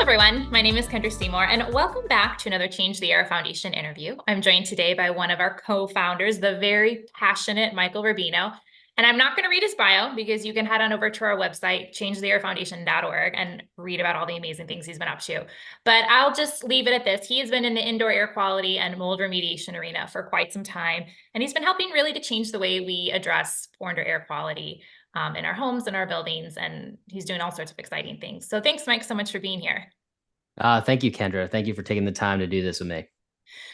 Everyone. My name is Kendra Seymour, and welcome back to another Change the Air Foundation interview. I'm joined today by one of our co-founders, the very passionate Michael Rubino. And I'm not going to read his bio because you can head on over to our website, changetheairfoundation.org, and read about all the amazing things he's been up to. But I'll just leave it at this. He has been in the indoor air quality and mold remediation arena for quite some time, and he's been helping really to change the way we address poor indoor air quality in our homes and our buildings, and he's doing all sorts of exciting things. So thanks, Mike, so much for being here. Thank you, Kendra. Thank you for taking the time to do this with me.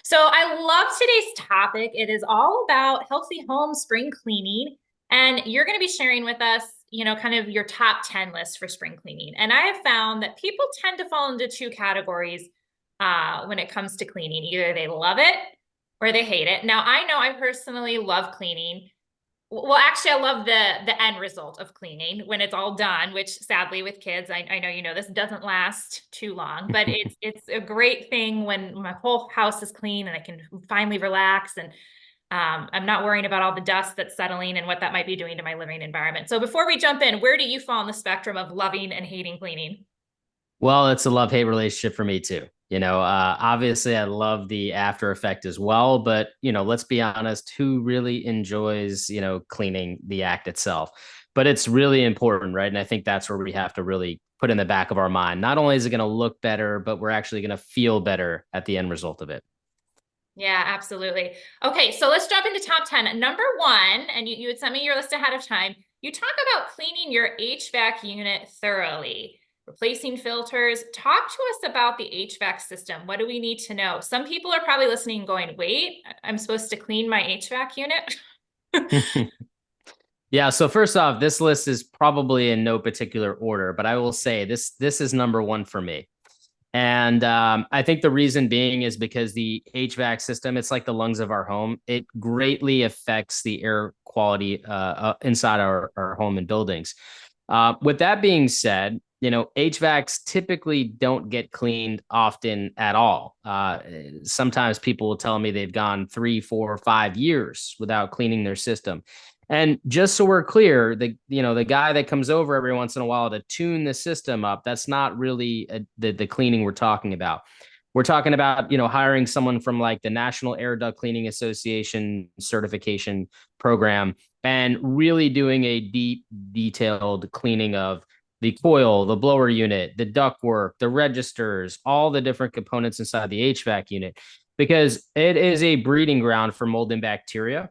So I love today's topic. It is all about healthy home spring cleaning, and you're going to be sharing with us, kind of your top 10 list for spring cleaning. And I have found that people tend to fall into two categories when it comes to cleaning. Either they love it or they hate it. Now, I know I personally love cleaning. Well, actually, I love the end result of cleaning when it's all done, which sadly with kids, I know you know this doesn't last too long, but it's a great thing when my whole house is clean and I can finally relax, and I'm not worrying about all the dust that's settling and what that might be doing to my living environment. So before we jump in, where do you fall on the spectrum of loving and hating cleaning? Well, it's a love-hate relationship for me too. Obviously I love the after effect as well, but let's be honest, who really enjoys, cleaning the act itself? But it's really important, right? And I think that's where we have to really put in the back of our mind. Not only is it going to look better, but we're actually going to feel better at the end result of it. Yeah, absolutely. Okay, so let's jump into top 10. Number one, and you had sent me your list ahead of time. You talk about cleaning your HVAC unit thoroughly, replacing filters. Talk to us about the HVAC system. What do we need to know? Some people are probably listening going, wait, I'm supposed to clean my HVAC unit? Yeah, so first off, this list is probably in no particular order, but I will say this is number one for me. And I think the reason being is because the HVAC system, it's like the lungs of our home. It greatly affects the air quality inside our home and buildings. With that being said, HVACs typically don't get cleaned often at all. Sometimes people will tell me they've gone 3, 4, 5 years without cleaning their system. And just so we're clear, the guy that comes over every once in a while to tune the system up, that's not really the cleaning we're talking about. We're talking about, hiring someone from like the National Air Duct Cleaning Association certification program and really doing a deep, detailed cleaning of the coil, the blower unit, the ductwork, the registers, all the different components inside the HVAC unit, because it is a breeding ground for mold and bacteria.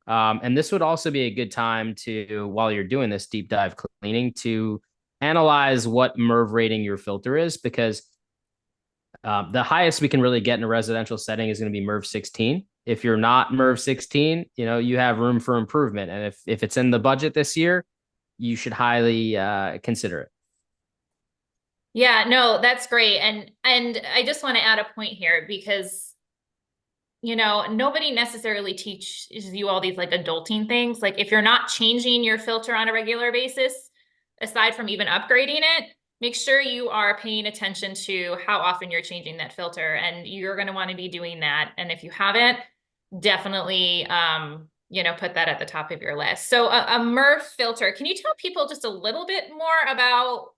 And this would also be a good time to, while you're doing this deep dive cleaning, to analyze what MERV rating your filter is, because the highest we can really get in a residential setting is going to be MERV 16. If you're not MERV 16, you have room for improvement. And if it's in the budget this year, you should highly consider it. Yeah, no, that's great. And I just want to add a point here because nobody necessarily teaches you all these like adulting things. Like if you're not changing your filter on a regular basis, aside from even upgrading it, make sure you are paying attention to how often you're changing that filter, and you're going to want to be doing that. And if you haven't, definitely, put that at the top of your list. So a MERV filter, can you tell people just a little bit more about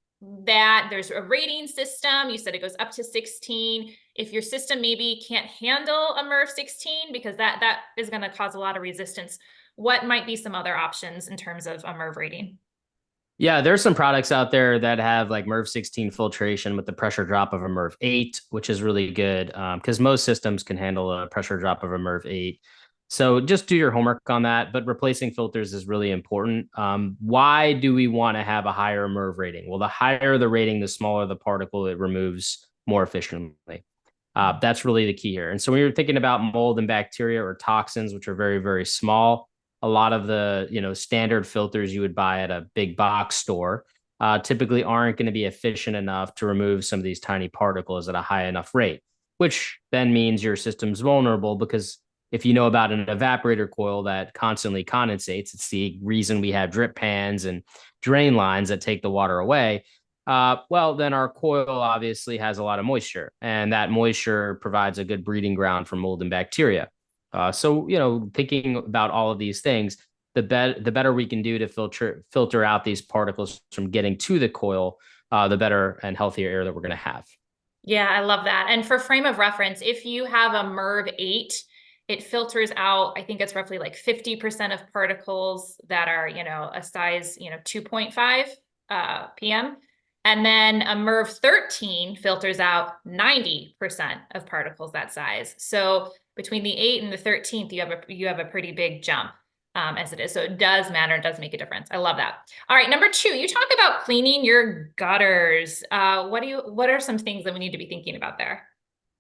that? There's a rating system. You said it goes up to 16. If your system maybe can't handle a MERV 16, because that is going to cause a lot of resistance, what might be some other options in terms of a MERV rating? Yeah, there's some products out there that have like MERV 16 filtration with the pressure drop of a MERV 8, which is really good because most systems can handle a pressure drop of a MERV 8. So just do your homework on that. But replacing filters is really important. Why do we want to have a higher MERV rating? Well, the higher the rating, the smaller the particle it removes more efficiently. That's really the key here. And so when you're thinking about mold and bacteria or toxins, which are very, very small, a lot of the standard filters you would buy at a big box store typically aren't going to be efficient enough to remove some of these tiny particles at a high enough rate, which then means your system's vulnerable, because if you know about an evaporator coil that constantly condensates, it's the reason we have drip pans and drain lines that take the water away. Well, then our coil obviously has a lot of moisture, and that moisture provides a good breeding ground for mold and bacteria. So, thinking about all of these things, the better we can do to filter out these particles from getting to the coil, the better and healthier air that we're going to have. Yeah, I love that. And for frame of reference, if you have a MERV 8, it filters out, I think it's roughly like 50% of particles that are, a size, 2.5 PM. And then a MERV 13 filters out 90% of particles that size. So between the 8 and the 13th, you have a pretty big jump as it is. So it does matter. It does make a difference. I love that. All right, number 2, you talk about cleaning your gutters. What are some things that we need to be thinking about there?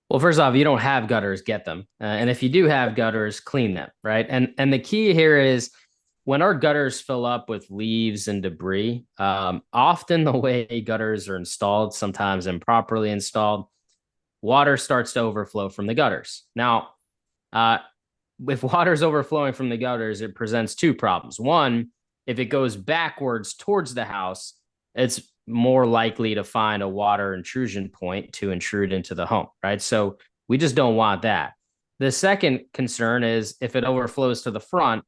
Well, first off, you don't have gutters, get them. And if you do have gutters, clean them, right? And the key here is when our gutters fill up with leaves and debris, often the way gutters are installed, sometimes improperly installed, water starts to overflow from the gutters. Now, uh, if water is overflowing from the gutters, it presents two problems. One, if it goes backwards towards the house, it's more likely to find a water intrusion point to intrude into the home, right? So we just don't want that. The second concern is if it overflows to the front,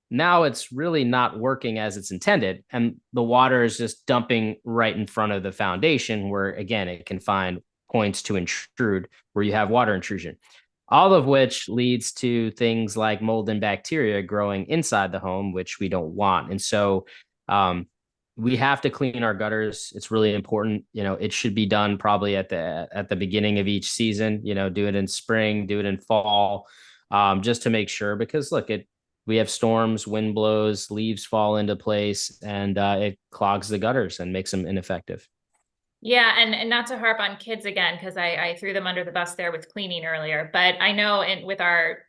now it's really not working as it's intended. And the water is just dumping right in front of the foundation where, again, it can find points to intrude where you have water intrusion, all of which leads to things like mold and bacteria growing inside the home, which we don't want. And so we have to clean our gutters. It's really important. It should be done probably at the beginning of each season. Do it in spring, do it in fall, just to make sure. Because look, we have storms, wind blows, leaves fall into place, and it clogs the gutters and makes them ineffective. Yeah, and not to harp on kids again, because I threw them under the bus there with cleaning earlier, but I know with our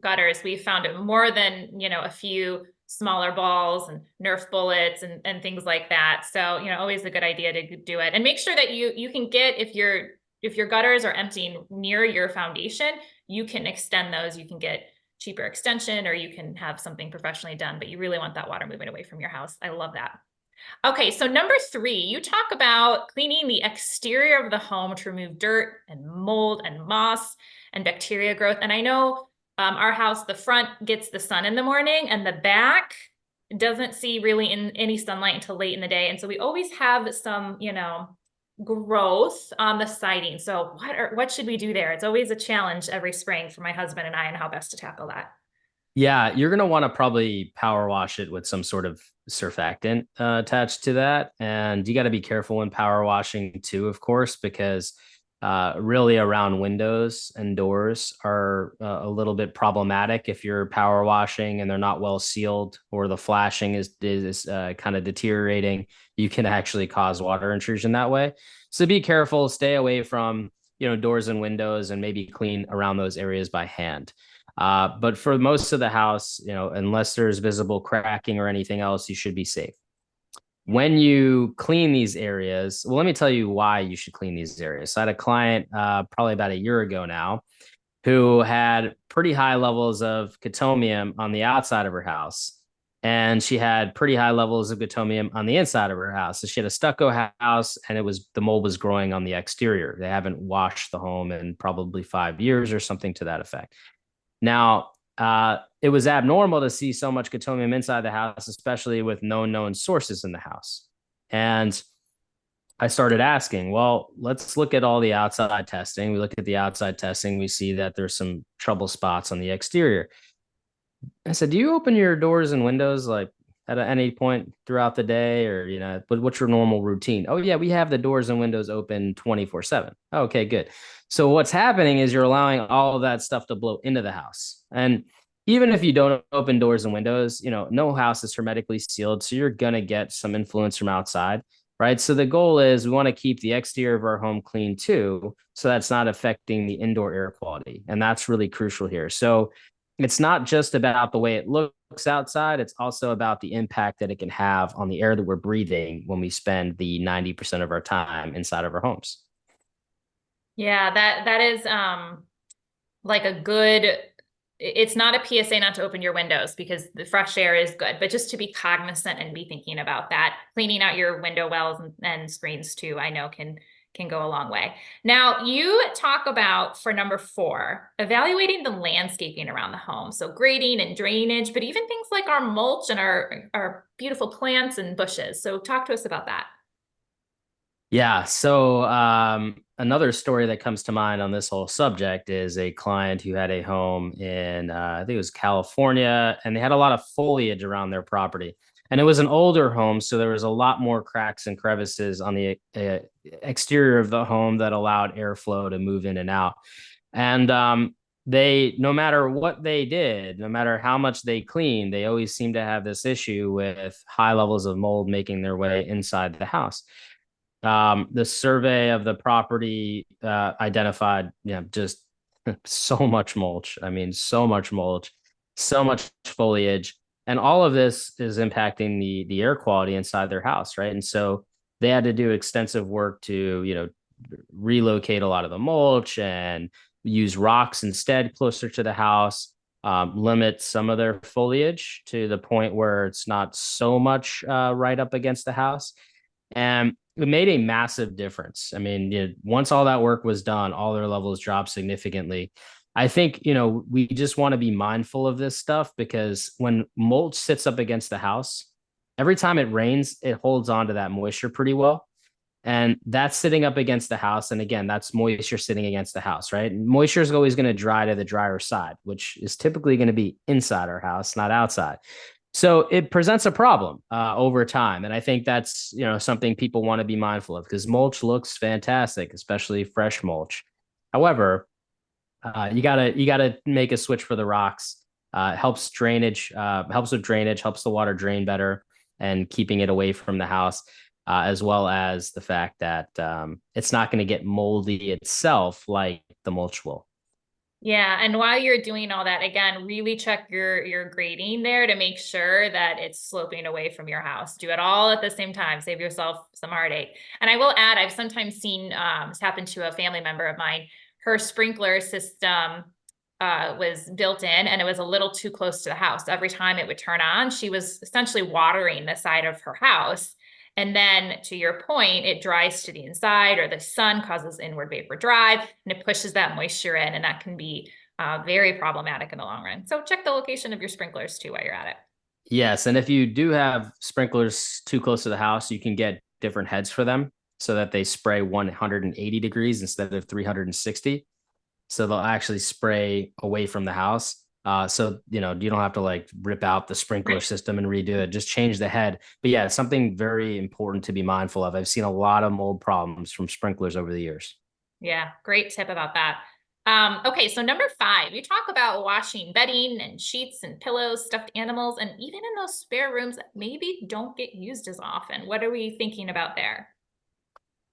gutters, we found it more than, a few smaller balls and Nerf bullets and things like that. So, always a good idea to do it. And make sure that you can get, if your gutters are emptying near your foundation, you can extend those. You can get cheaper extension or you can have something professionally done, but you really want that water moving away from your house. I love that. Okay, so number 3, you talk about cleaning the exterior of the home to remove dirt and mold and moss and bacteria growth. And I know our house, the front gets the sun in the morning and the back doesn't see really in any sunlight until late in the day. And so we always have some, growth on the siding. So what should we do there? It's always a challenge every spring for my husband and I and how best to tackle that. Yeah, you're going to want to probably power wash it with some sort of surfactant attached to that. And you got to be careful when power washing too, of course, because really around windows and doors are a little bit problematic if you're power washing and they're not well sealed or the flashing is kind of deteriorating. You can actually cause water intrusion that way. So be careful, stay away from doors and windows, and maybe clean around those areas by hand. But for most of the house, unless there's visible cracking or anything else, you should be safe. When you clean these areas, well, let me tell you why you should clean these areas. So I had a client probably about a year ago now who had pretty high levels of chitomium on the outside of her house. And she had pretty high levels of chitomium on the inside of her house. So she had a stucco house and the mold was growing on the exterior. They haven't washed the home in probably 5 years or something to that effect. Now, it was abnormal to see so much chitomium inside the house, especially with known sources in the house. And I started asking, well, let's look at all the outside testing. We look at the outside testing. We see that there's some trouble spots on the exterior. I said, do you open your doors and windows like at any point throughout the day, or, what's your normal routine? Oh yeah, we have the doors and windows open 24/7. Okay, good. So what's happening is you're allowing all of that stuff to blow into the house. And even if you don't open doors and windows, no house is hermetically sealed. So you're going to get some influence from outside, right? So the goal is we want to keep the exterior of our home clean too, so that's not affecting the indoor air quality. And that's really crucial here. So it's not just about the way it looks outside. It's also about the impact that it can have on the air that we're breathing when we spend the 90% of our time inside of our homes. Yeah, that is like a good, it's not a PSA not to open your windows because the fresh air is good, but just to be cognizant and be thinking about that. Cleaning out your window wells and screens too, I know can go a long way. Now, you talk about, for number 4, evaluating the landscaping around the home. So grading and drainage, but even things like our mulch and our beautiful plants and bushes. So talk to us about that. Yeah. So another story that comes to mind on this whole subject is a client who had a home in, I think it was California, and they had a lot of foliage around their property. And it was an older home, so there was a lot more cracks and crevices on the exterior of the home that allowed airflow to move in and out. And they, no matter what they did, no matter how much they cleaned, they always seemed to have this issue with high levels of mold making their way inside the house. The survey of the property identified, just so much mulch. I mean, so much mulch, so much foliage, and all of this is impacting the air quality inside their house, right? And so they had to do extensive work to, relocate a lot of the mulch and use rocks instead closer to the house. Limit some of their foliage to the point where it's not so much right up against the house, and it made a massive difference. I mean, once all that work was done, all their levels dropped significantly. I think, we just want to be mindful of this stuff because when mulch sits up against the house, every time it rains, it holds on to that moisture pretty well. And that's sitting up against the house. And again, that's moisture sitting against the house, right? And moisture is always going to dry to the drier side, which is typically going to be inside our house, not outside. So it presents a problem over time, and I think that's something people want to be mindful of because mulch looks fantastic, especially fresh mulch. However, you gotta make a switch for the rocks. Helps drainage, helps with drainage, helps the water drain better, and keeping it away from the house, as well as the fact that it's not going to get moldy itself like the mulch will. Yeah, and while you're doing all that, again, really check your grading there to make sure that it's sloping away from your house. Do it all at the same time. Save yourself some heartache. And I will add, I've sometimes seen this happen to a family member of mine. Her sprinkler system was built in and it was a little too close to the house. Every time it would turn on, she was essentially watering the side of her house. And then to your point, it dries to the inside, or the sun causes inward vapor drive and it pushes that moisture in. And that can be very problematic in the long run. So check the location of your sprinklers too while you're at it. Yes, and if you do have sprinklers too close to the house, you can get different heads for them so that they spray 180 degrees instead of 360. So they'll actually spray away from the house. So you don't have to like rip out the sprinkler Right. system and redo it. Just change the head. But yeah, it's something very important to be mindful of. I've seen a lot of mold problems from sprinklers over the years. Yeah, great tip about that. Okay, so number 5, you talk about washing bedding and sheets and pillows, stuffed animals, and even in those spare rooms that maybe don't get used as often. What are we thinking about there?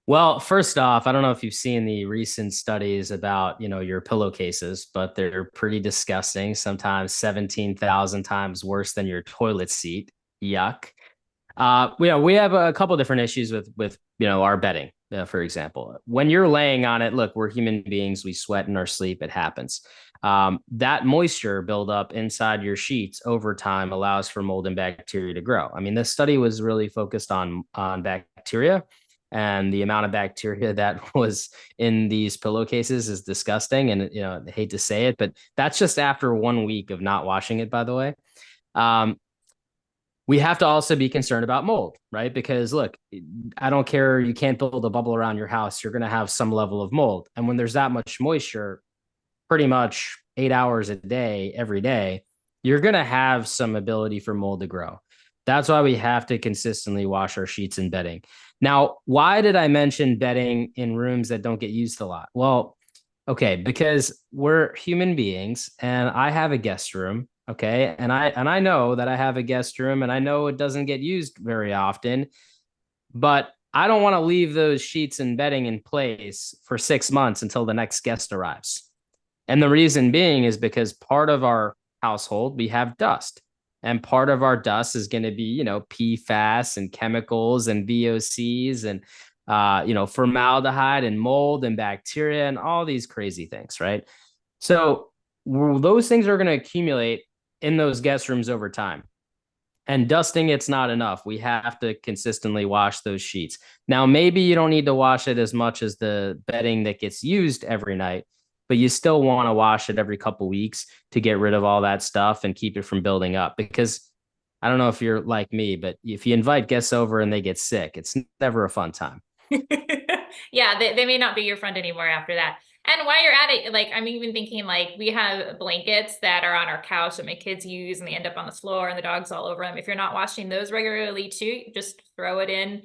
Well, first off, I don't know if you've seen the recent studies about, your pillowcases, but they're pretty disgusting, sometimes 17,000 times worse than your toilet seat. Yuck. We have a couple different issues with our bedding, for example. When you're laying on it, look, we're human beings, we sweat in our sleep, it happens. That moisture buildup inside your sheets over time allows for mold and bacteria to grow. I mean, this study was really focused on bacteria, and the amount of bacteria that was in these pillowcases is disgusting. And I hate to say it, but that's just after 1 week of not washing it, by the way. Um, we have to also be concerned about mold, right? Because look, I don't care, you can't build a bubble around your house, you're going to have some level of mold. And when there's that much moisture, pretty much 8 hours a day, every day, you're going to have some ability for mold to grow. That's why we have to consistently wash our sheets and bedding. Now, why did I mention bedding in rooms that don't get used a lot? Well, okay, because we're human beings and I have a guest room, okay? And I know that I have a guest room and I know it doesn't get used very often, but I don't want to leave those sheets and bedding in place for 6 months until the next guest arrives. And the reason being is because part of our household, we have dust. And part of our dust is going to be, PFAS and chemicals and VOCs and, formaldehyde and mold and bacteria and all these crazy things, right? So those things are going to accumulate in those guest rooms over time. And dusting, it's not enough. We have to consistently wash those sheets. Now, maybe you don't need to wash it as much as the bedding that gets used every night, but you still want to wash it every couple weeks to get rid of all that stuff and keep it from building up. Because I don't know if you're like me, but if you invite guests over and they get sick, it's never a fun time. Yeah, they may not be your friend anymore after that. And while you're at it, like I'm even thinking like we have blankets that are on our couch that my kids use and they end up on the floor and the dog's all over them. If you're not washing those regularly too, just throw it in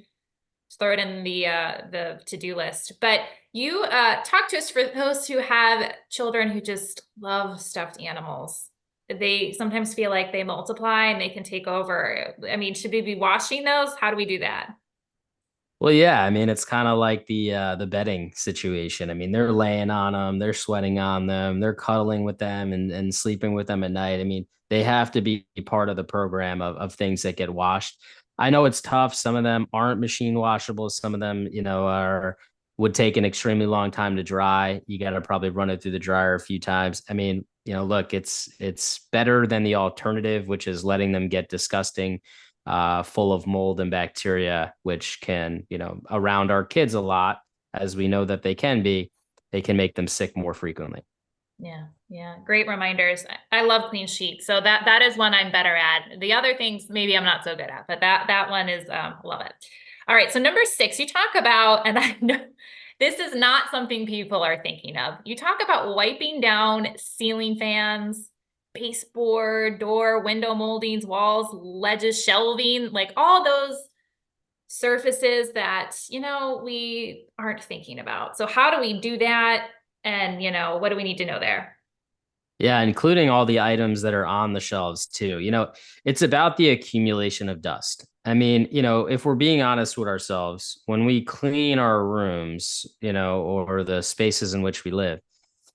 the to-do list. But you talk to us for those who have children who just love stuffed animals. They sometimes feel like they multiply and they can take over. I mean, should we be washing those? How do we do that? Well, yeah, I mean, it's kind of like the bedding situation. I mean, they're laying on them, they're sweating on them, they're cuddling with them and sleeping with them at night. I mean, they have to be part of the program of things that get washed. I know it's tough. Some of them aren't machine washable. Some of them, are would take an extremely long time to dry. You got to probably run it through the dryer a few times. I mean, look, it's better than the alternative, which is letting them get disgusting full of mold and bacteria, which can, around our kids a lot, as we know that they can make them sick more frequently. Yeah, yeah. Great reminders. I love clean sheets. So that is one I'm better at. The other things maybe I'm not so good at, but that one is love it. All right. So number 6, you talk about, and I know this is not something people are thinking of. You talk about wiping down ceiling fans, baseboard, door, window moldings, walls, ledges, shelving, like all those surfaces that, we aren't thinking about. So how do we do that? And, what do we need to know there? Yeah, including all the items that are on the shelves too. It's about the accumulation of dust. I mean, if we're being honest with ourselves, when we clean our rooms, or the spaces in which we live,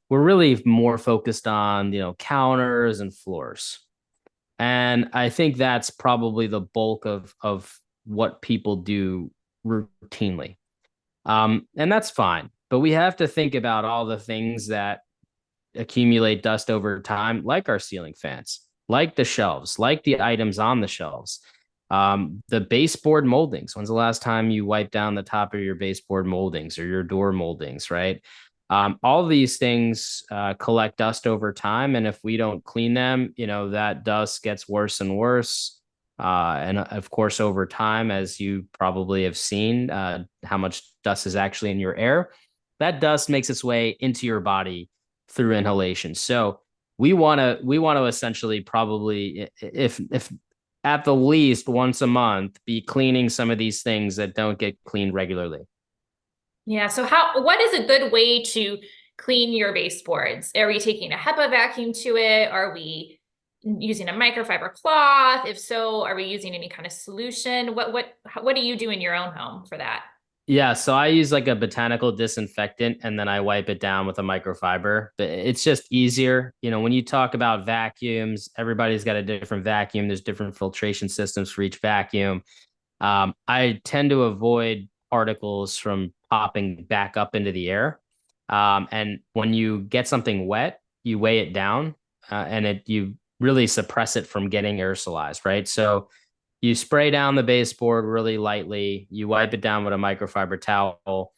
we're really more focused on, counters and floors. And I think that's probably the bulk of what people do routinely. And that's fine. But we have to think about all the things that accumulate dust over time, like our ceiling fans, like the shelves, like the items on the shelves. The baseboard moldings. When's the last time you wiped down the top of your baseboard moldings or your door moldings, right? All these things collect dust over time. And if we don't clean them, that dust gets worse and worse. And of course, over time, as you probably have seen, how much dust is actually in your air, that dust makes its way into your body through inhalation. So we want to essentially probably, if at the least once a month, be cleaning some of these things that don't get cleaned regularly. Yeah. So what is a good way to clean your baseboards? Are we taking a HEPA vacuum to it? Are we using a microfiber cloth? If so, are we using any kind of solution? What do you do in your own home for that? Yeah, so I use like a botanical disinfectant and then I wipe it down with a microfiber. But it's just easier. When you talk about vacuums, everybody's got a different vacuum. There's different filtration systems for each vacuum. I tend to avoid particles from popping back up into the air. And when you get something wet, you weigh it down and you really suppress it from getting aerosolized, right? So you spray down the baseboard really lightly. You wipe it down with a microfiber towel.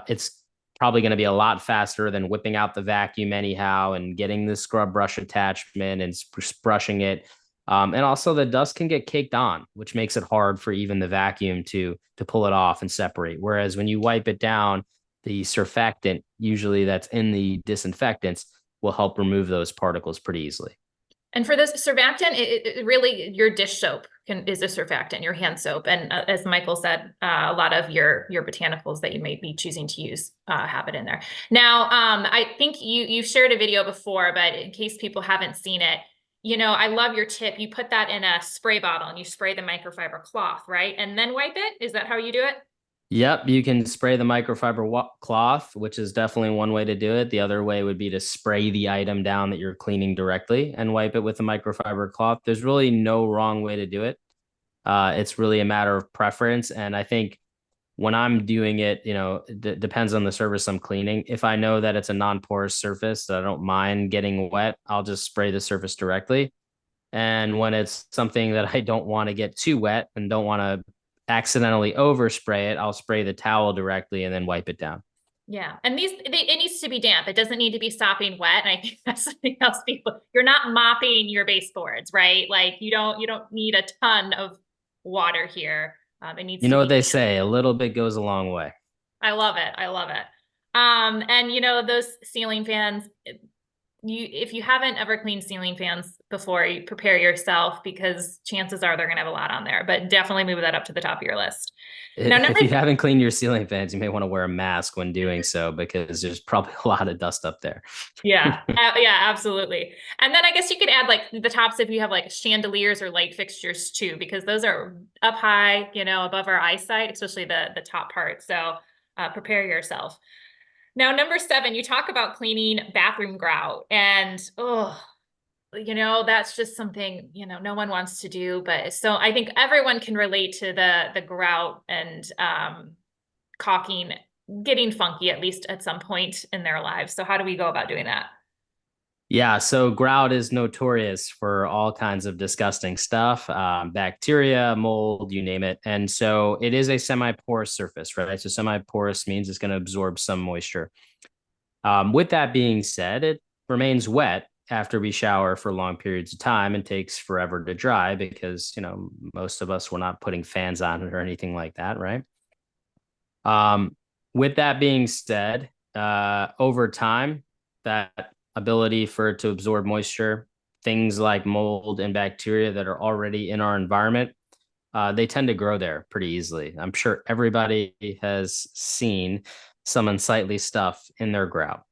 It's probably going to be a lot faster than whipping out the vacuum anyhow and getting the scrub brush attachment and brushing it. And also the dust can get caked on, which makes it hard for even the vacuum to pull it off and separate. Whereas when you wipe it down, the surfactant, usually that's in the disinfectants, will help remove those particles pretty easily. And for this surfactant, it really your dish soap is a surfactant, your hand soap, and as Michael said, a lot of your botanicals that you may be choosing to use have it in there. Now, I think you shared a video before, but in case people haven't seen it, I love your tip. You put that in a spray bottle and you spray the microfiber cloth, right, and then wipe it. Is that how you do it? Yep, you can spray the microfiber cloth, which is definitely one way to do it. The other way would be to spray the item down that you're cleaning directly and wipe it with the microfiber cloth. There's really no wrong way to do it. It's really a matter of preference. And I think when I'm doing it, depends on the surface I'm cleaning. If I know that it's a non-porous surface that I don't mind getting wet, I'll just spray the surface directly. And when it's something that I don't want to get too wet and don't want to accidentally overspray it, I'll spray the towel directly and then wipe it down. Yeah, and it needs to be damp. It doesn't need to be sopping wet. And I think that's something else. You're not mopping your baseboards, right? Like you don't need a ton of water here. It needs You to know what be they damp. say, a little bit goes a long way. I love it. I love it. And those ceiling fans, if you haven't ever cleaned ceiling fans before, you prepare yourself because chances are they're gonna have a lot on there, but definitely move that up to the top of your list. Now, If you haven't cleaned your ceiling fans, you may want to wear a mask when doing so because there's probably a lot of dust up there. yeah, absolutely. And then I guess you could add like the tops if you have like chandeliers or light fixtures too, because those are up high, above our eyesight, especially the top part. So prepare yourself. Now, number 7, you talk about cleaning bathroom grout, and that's just something no one wants to do. But so I think everyone can relate to the grout and caulking getting funky at least at some point in their lives. So how do we go about doing that? Yeah, so grout is notorious for all kinds of disgusting stuff, bacteria, mold, you name it. And so it is a semi-porous surface, right? So semi-porous means it's going to absorb some moisture. With that being said, it remains wet after we shower for long periods of time and takes forever to dry because, most of us were not putting fans on it or anything like that, right? Um, with that being said, over time, that ability for it to absorb moisture, things like mold and bacteria that are already in our environment, they tend to grow there pretty easily. I'm sure everybody has seen some unsightly stuff in their grout.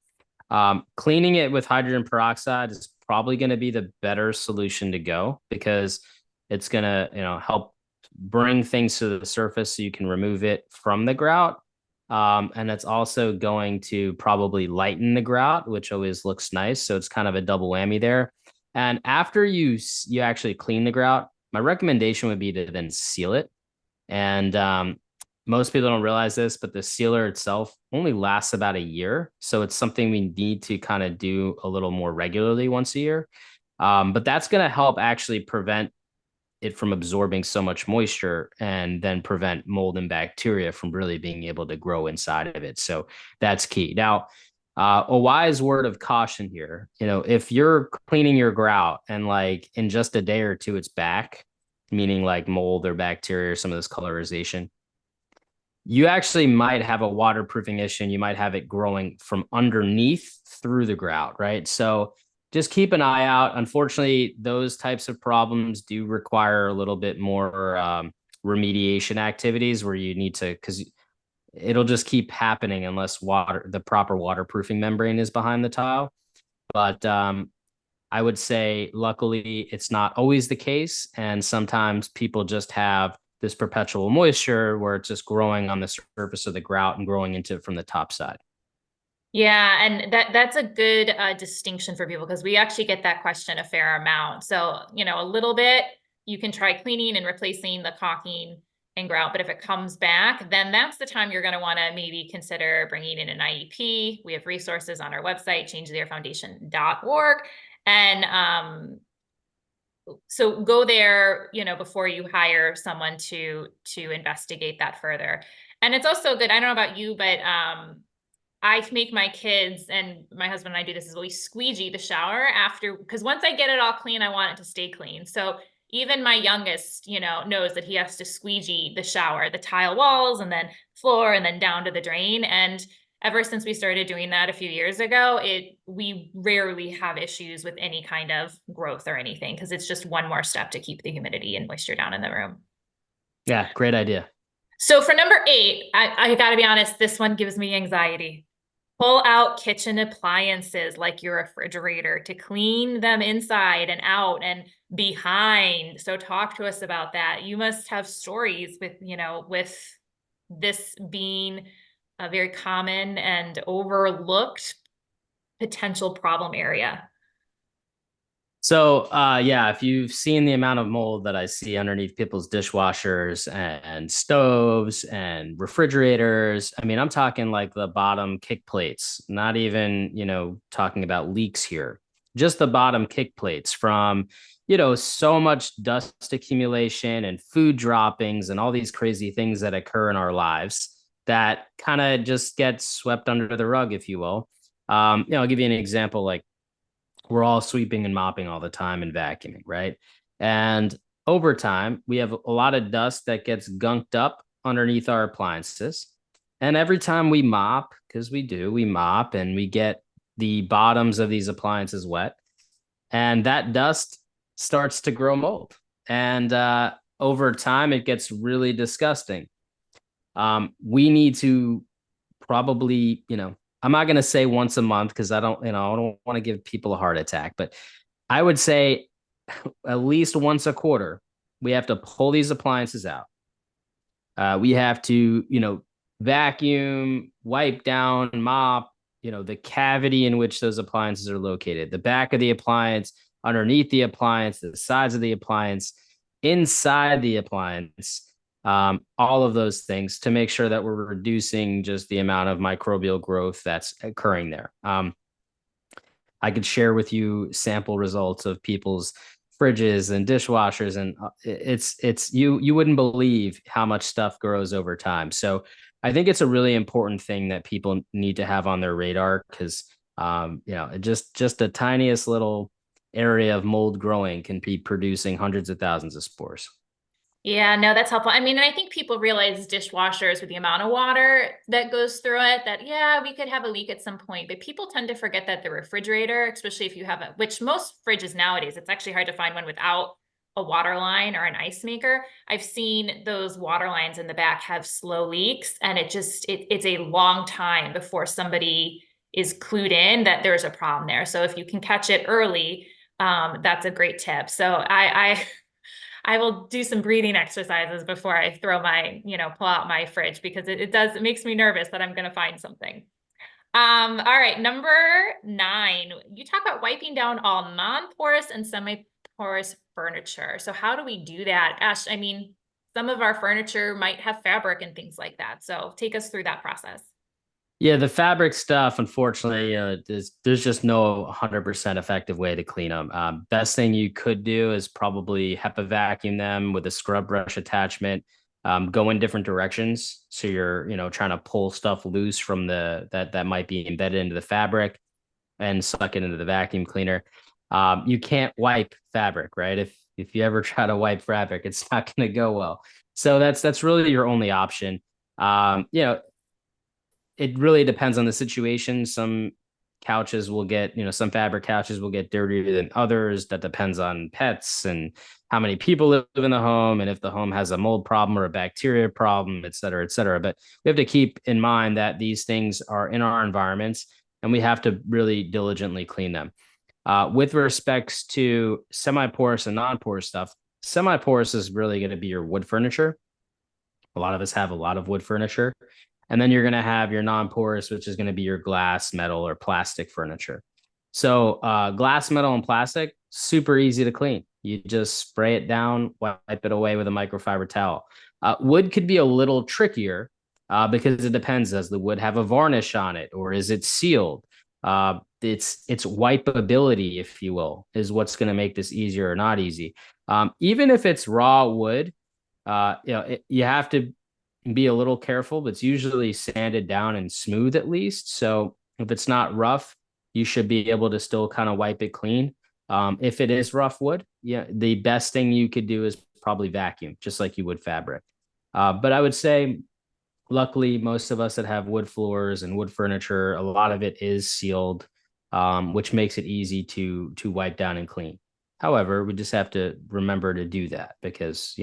Cleaning it with hydrogen peroxide is probably going to be the better solution to go because it's going to, help bring things to the surface so you can remove it from the grout. And it's also going to probably lighten the grout, which always looks nice. So it's kind of a double whammy there. And after you actually clean the grout, my recommendation would be to then seal it. And most people don't realize this, but the sealer itself only lasts about a year. So it's something we need to kind of do a little more regularly once a year. But that's going to help actually prevent it from absorbing so much moisture and then prevent mold and bacteria from really being able to grow inside of it. So that's key. Now, a wise word of caution here, if you're cleaning your grout and like in just a day or two, it's back, meaning like mold or bacteria or some of this colorization, you actually might have a waterproofing issue and you might have it growing from underneath through the grout, right? So just keep an eye out. Unfortunately, those types of problems do require a little bit more remediation activities where you need to, because it'll just keep happening unless the proper waterproofing membrane is behind the tile. But I would say, luckily, it's not always the case. And sometimes people just have this perpetual moisture where it's just growing on the surface of the grout and growing into it from the top side. Yeah, and that's a good distinction for people because we actually get that question a fair amount. So, a little bit, you can try cleaning and replacing the caulking and grout, but if it comes back, then that's the time you're going to want to maybe consider bringing in an IEP. We have resources on our website, changetheairfoundation.org. And so go there, before you hire someone to investigate that further. And it's also good. I don't know about you, but I make my kids and my husband and I do this as well. We squeegee the shower after, because once I get it all clean, I want it to stay clean. So even my youngest, knows that he has to squeegee the shower, the tile walls, and then floor, and then down to the drain. And ever since we started doing that a few years ago, we rarely have issues with any kind of growth or anything because it's just one more step to keep the humidity and moisture down in the room. Yeah, great idea. So for number 8, I got to be honest, this one gives me anxiety. Pull out kitchen appliances like your refrigerator to clean them inside and out and behind. So talk to us about that. You must have stories with this being a very common and overlooked potential problem area. So, yeah, if you've seen the amount of mold that I see underneath people's dishwashers and stoves and refrigerators, I mean, I'm talking like the bottom kick plates, not even, talking about leaks here, just the bottom kick plates from, so much dust accumulation and food droppings and all these crazy things that occur in our lives that kind of just get swept under the rug, if you will. I'll give you an example like, we're all sweeping and mopping all the time and vacuuming, right? And over time, we have a lot of dust that gets gunked up underneath our appliances. And every time we mop, because we mop and we get the bottoms of these appliances wet, and that dust starts to grow mold. And over time, it gets really disgusting. We need to probably, I'm not going to say once a month because I don't want to give people a heart attack, but I would say at least once a quarter, we have to pull these appliances out. We have to, vacuum, wipe down, mop, the cavity in which those appliances are located, the back of the appliance, underneath the appliance, the sides of the appliance, inside the appliance, all of those things to make sure that we're reducing just the amount of microbial growth that's occurring there. I could share with you sample results of people's fridges and dishwashers, and it's you wouldn't believe how much stuff grows over time. So I think it's a really important thing that people need to have on their radar because just the tiniest little area of mold growing can be producing hundreds of thousands of spores. Yeah, no, that's helpful. I mean, and I think people realize dishwashers with the amount of water that goes through it, that yeah, we could have a leak at some point, but people tend to forget that the refrigerator, especially if you have which most fridges nowadays, it's actually hard to find one without a water line or an ice maker. I've seen those water lines in the back have slow leaks, and it's a long time before somebody is clued in that there's a problem there. So if you can catch it early, that's a great tip. So I will do some breathing exercises before I throw pull out my fridge because it makes me nervous that I'm going to find something. All right, number 9, you talk about wiping down all non-porous and semi-porous furniture. So how do we do that? Ash, I mean, some of our furniture might have fabric and things like that. So take us through that process. Yeah, the fabric stuff, unfortunately, there's just no 100% effective way to clean them. Best thing you could do is probably HEPA vacuum them with a scrub brush attachment. Go in different directions, so you're trying to pull stuff loose from that might be embedded into the fabric and suck it into the vacuum cleaner. You can't wipe fabric, right? If you ever try to wipe fabric, it's not going to go well. So that's really your only option. It really depends on the situation. Some couches will get, some fabric couches will get dirtier than others. That depends on pets and how many people live in the home and if the home has a mold problem or a bacteria problem, et cetera, et cetera. But we have to keep in mind that these things are in our environments and we have to really diligently clean them. With respects to semi-porous and non-porous stuff, semi-porous is really going to be your wood furniture. A lot of us have a lot of wood furniture. And then you're going to have your non-porous, which is going to be your glass, metal, or plastic furniture. So glass, metal, and plastic, super easy to clean. You just spray it down, wipe it away with a microfiber towel. Wood could be a little trickier because it depends. Does the wood have a varnish on it, or is it sealed? Its wipeability, if you will, is what's going to make this easier or not easy. Even if it's raw wood, you have to be a little careful, but it's usually sanded down and smooth at least. So if it's not rough, you should be able to still kind of wipe it clean. If it is rough wood, yeah, the best thing you could do is probably vacuum, just like you would fabric. But I would say, luckily, most of us that have wood floors and wood furniture, a lot of it is sealed, which makes it easy to wipe down and clean. However, we just have to remember to do that because,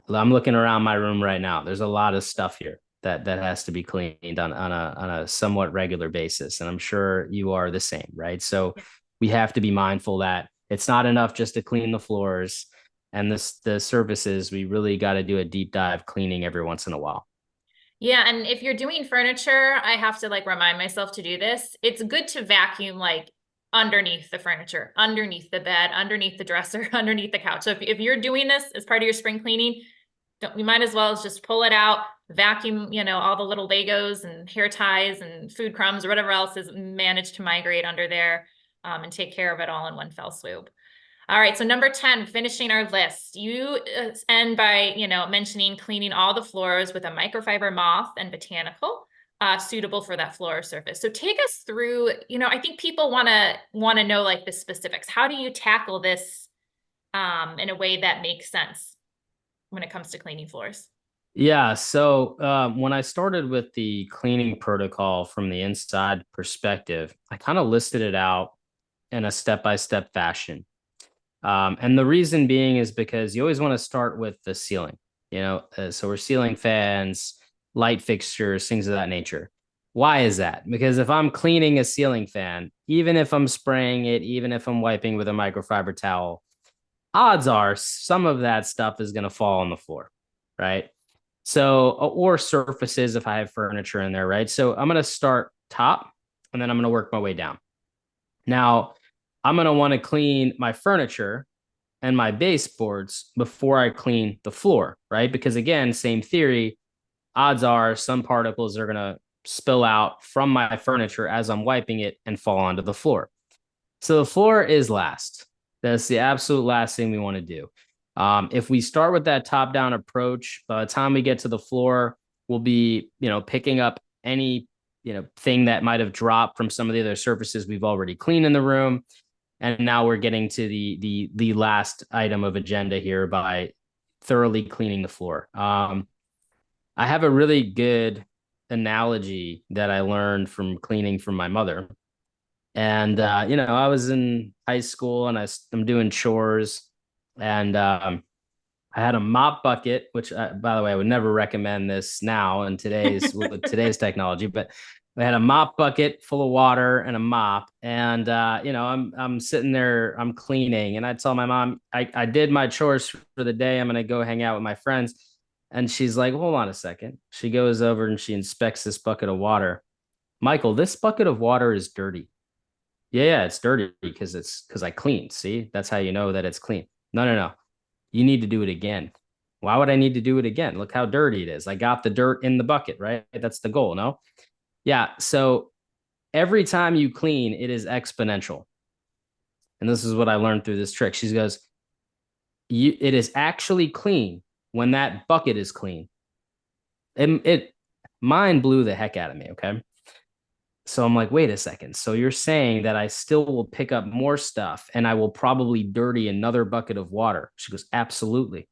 I'm looking around my room right now. There's a lot of stuff here that has to be cleaned on a somewhat regular basis. And I'm sure you are the same, right? So we have to be mindful that it's not enough just to clean the floors and the surfaces. We really got to do a deep dive cleaning every once in a while. Yeah, and if you're doing furniture, I have to remind myself to do this. It's good to vacuum underneath the furniture, underneath the bed, underneath the dresser, underneath the couch. So if you're doing this as part of your spring cleaning, we might as well just pull it out, vacuum, all the little Legos and hair ties and food crumbs or whatever else is managed to migrate under there, and take care of it all in one fell swoop. All right, so number 10, finishing our list. You end by, mentioning cleaning all the floors with a microfiber moth and botanical, suitable for that floor surface. So take us through, I think people want to know the specifics. How do you tackle this in a way that makes sense when it comes to cleaning floors? Yeah. So when I started with the cleaning protocol from the inside perspective, I kind of listed it out in a step-by-step fashion. And the reason being is because you always want to start with the ceiling, so we're ceiling fans, light fixtures, things of that nature. Why is that? Because if I'm cleaning a ceiling fan, even if I'm spraying it, even if I'm wiping with a microfiber towel, odds are some of that stuff is going to fall on the floor, right? So, or surfaces if I have furniture in there, right? So I'm going to start top and then I'm going to work my way down. Now, I'm going to want to clean my furniture and my baseboards before I clean the floor, right? Because again, same theory, odds are some particles are going to spill out from my furniture as I'm wiping it and fall onto the floor. So the floor is last. That's the absolute last thing we want to do. If we start with that top-down approach, by the time we get to the floor, we'll be, picking up any, thing that might have dropped from some of the other surfaces we've already cleaned in the room. And now we're getting to the last item of agenda here by thoroughly cleaning the floor. I have a really good analogy that I learned from cleaning from my mother. And I was in high school and I'm doing chores, and I had a mop bucket, which, by the way, I would never recommend this now in today's technology, but I had a mop bucket full of water and a mop, and I'm sitting there, I'm cleaning, and I tell my mom I did my chores for the day. I'm gonna go hang out with my friends, and she's like, "Hold on a second." She goes over and she inspects this bucket of water. Michael, this bucket of water is dirty. Yeah, it's dirty because I cleaned. See, that's how you know that it's clean. No, no, no. You need to do it again. Why would I need to do it again? Look how dirty it is. I got the dirt in the bucket, right? That's the goal, no? Yeah. So every time you clean, it is exponential. And this is what I learned through this trick. She goes, it is actually clean when that bucket is clean. It mind blew the heck out of me. Okay. So I'm like, wait a second. So you're saying that I still will pick up more stuff and I will probably dirty another bucket of water? She goes, absolutely.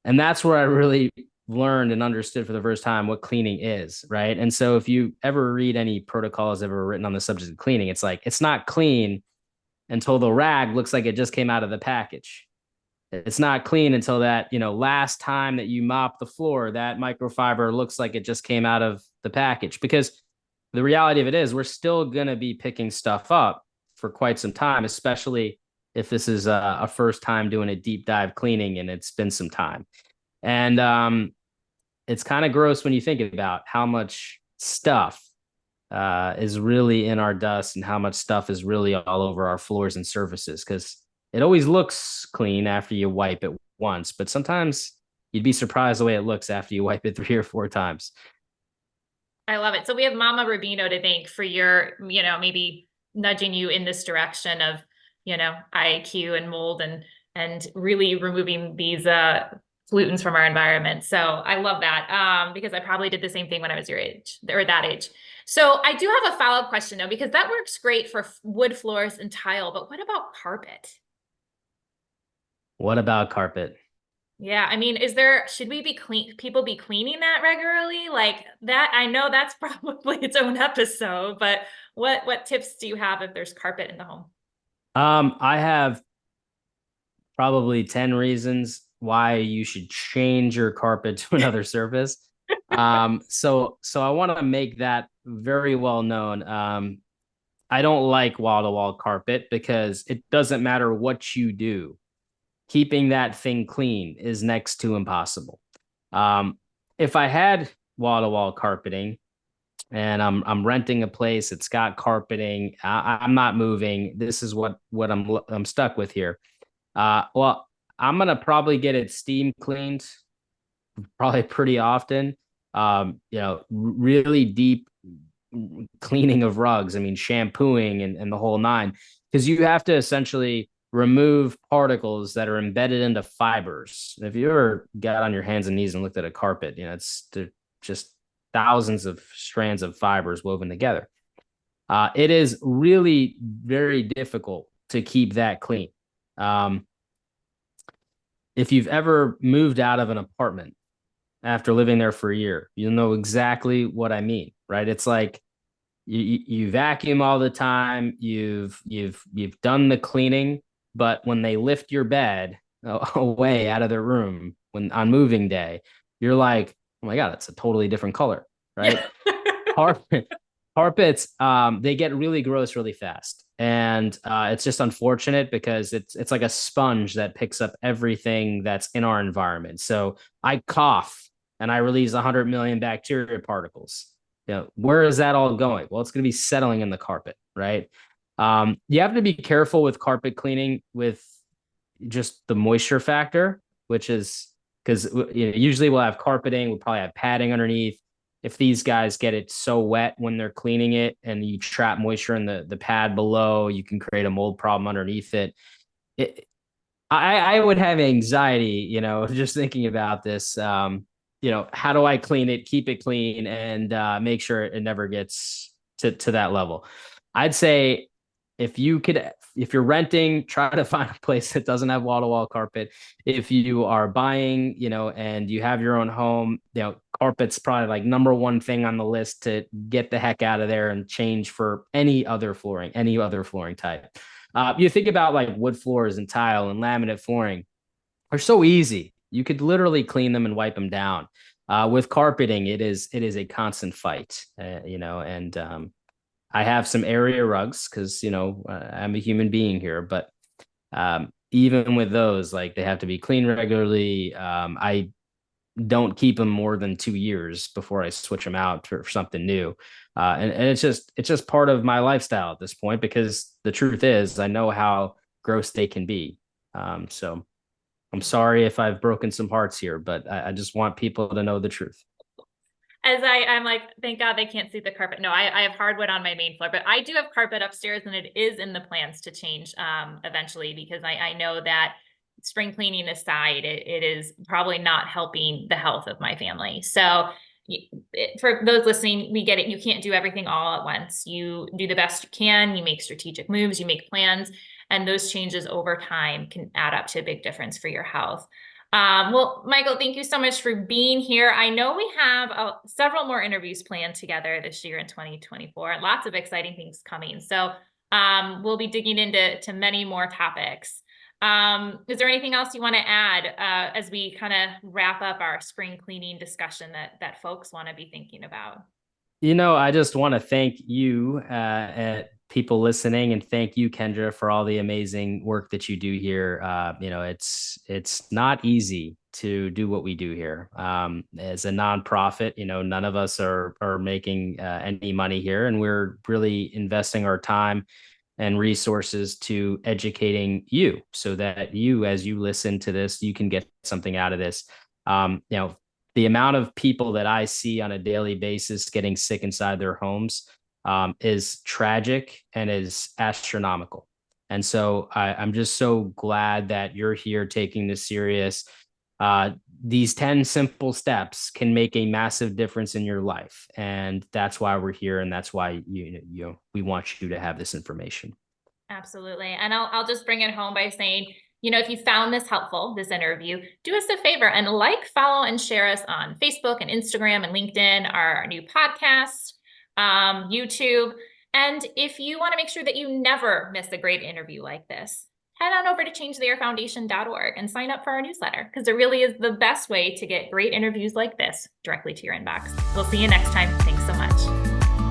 And that's where I really learned and understood for the first time what cleaning is, right? And so if you ever read any protocols ever written on the subject of cleaning, it's like it's not clean until the rag looks like it just came out of the package. It's not clean until that, last time that you mop the floor, that microfiber looks like it just came out of the package. Because the reality of it is we're still going to be picking stuff up for quite some time, especially if this is a first time doing a deep dive cleaning and it's been some time. And it's kind of gross when you think about how much stuff is really in our dust and how much stuff is really all over our floors and surfaces, because it always looks clean after you wipe it once, but sometimes you'd be surprised the way it looks after you wipe it 3 or 4 times. I love it. So we have Mama Rubino to thank for your, maybe nudging you in this direction of, IAQ and mold and really removing these pollutants from our environment. So I love that because I probably did the same thing when I was your age or that age. So I do have a follow-up question though, because that works great for wood floors and tile, but what about carpet? What about carpet? Yeah, I mean, should we be people be cleaning that regularly? Like that, I know that's probably its own episode, but what tips do you have if there's carpet in the home? I have probably 10 reasons why you should change your carpet to another surface. So I want to make that very well known. I don't like wall-to-wall carpet because it doesn't matter what you do. Keeping that thing clean is next to impossible. Um, if I had wall-to-wall carpeting and I'm renting a place, it's got carpeting, I'm not moving. This is what I'm stuck with here. Well, I'm gonna probably get it steam cleaned, probably pretty often. Really deep cleaning of rugs. I mean, shampooing and the whole nine, because you have to essentially remove particles that are embedded into fibers. If you ever got on your hands and knees and looked at a carpet, it's just thousands of strands of fibers woven together. It is really very difficult to keep that clean. Um, if you've ever moved out of an apartment after living there for a year. You'll know exactly what I mean, right? It's like you vacuum all the time. You've done the cleaning, but when they lift your bed away out of the room when on moving day, you're like, oh my God, it's a totally different color, Yeah. right? Carpet, carpets, they get really gross really fast. And it's just unfortunate because it's like a sponge that picks up everything that's in our environment. So I cough and I release 100 million bacteria particles. Where is that all going? Well, it's going to be settling in the carpet, right? You have to be careful with carpet cleaning with just the moisture factor, which is because usually we'll have carpeting, we'll probably have padding underneath. If these guys get it so wet when they're cleaning it and you trap moisture in the pad below, you can create a mold problem underneath it. it I would have anxiety, just thinking about this. How do I clean it, keep it clean, and make sure it never gets to that level? I'd say if you're renting, try to find a place that doesn't have wall-to-wall carpet. If you are buying, and you have your own home, carpet's probably like number one thing on the list to get the heck out of there and change for any other flooring type. You think about like wood floors and tile and laminate flooring are so easy. You could literally clean them and wipe them down. With carpeting, it is a constant fight, and I have some area rugs because I'm a human being here, but even with those, like they have to be cleaned regularly. I don't keep them more than 2 years before I switch them out for something new. And it's just part of my lifestyle at this point because the truth is I know how gross they can be. So I'm sorry if I've broken some hearts here, but I just want people to know the truth. I'm like, thank God they can't see the carpet. No, I have hardwood on my main floor, but I do have carpet upstairs and it is in the plans to change eventually because I know that spring cleaning aside, it is probably not helping the health of my family. So for those listening, we get it. You can't do everything all at once. You do the best you can. You make strategic moves, you make plans, and those changes over time can add up to a big difference for your health. Well, Michael, thank you so much for being here. I know we have several more interviews planned together this year in 2024. Lots of exciting things coming. So we'll be digging into many more topics. Is there anything else you want to add as we kind of wrap up our spring cleaning discussion that folks want to be thinking about? I just want to thank you, people listening, and thank you, Kendra, for all the amazing work that you do here. It's not easy to do what we do here. As a nonprofit, none of us are making any money here, and we're really investing our time and resources to educating you so that you, as you listen to this, you can get something out of this. The amount of people that I see on a daily basis getting sick inside their homes is tragic and is astronomical. And so I'm just so glad that you're here taking this serious. These 10 simple steps can make a massive difference in your life. And that's why we're here. And that's why we want you to have this information. Absolutely. And I'll just bring it home by saying, if you found this helpful, this interview, do us a favor and follow, and share us on Facebook and Instagram and LinkedIn, our new podcast, YouTube. And if you want to make sure that you never miss a great interview like this, head on over to changetheairfoundation.org and sign up for our newsletter because it really is the best way to get great interviews like this directly to your inbox. We'll see you next time. Thanks so much.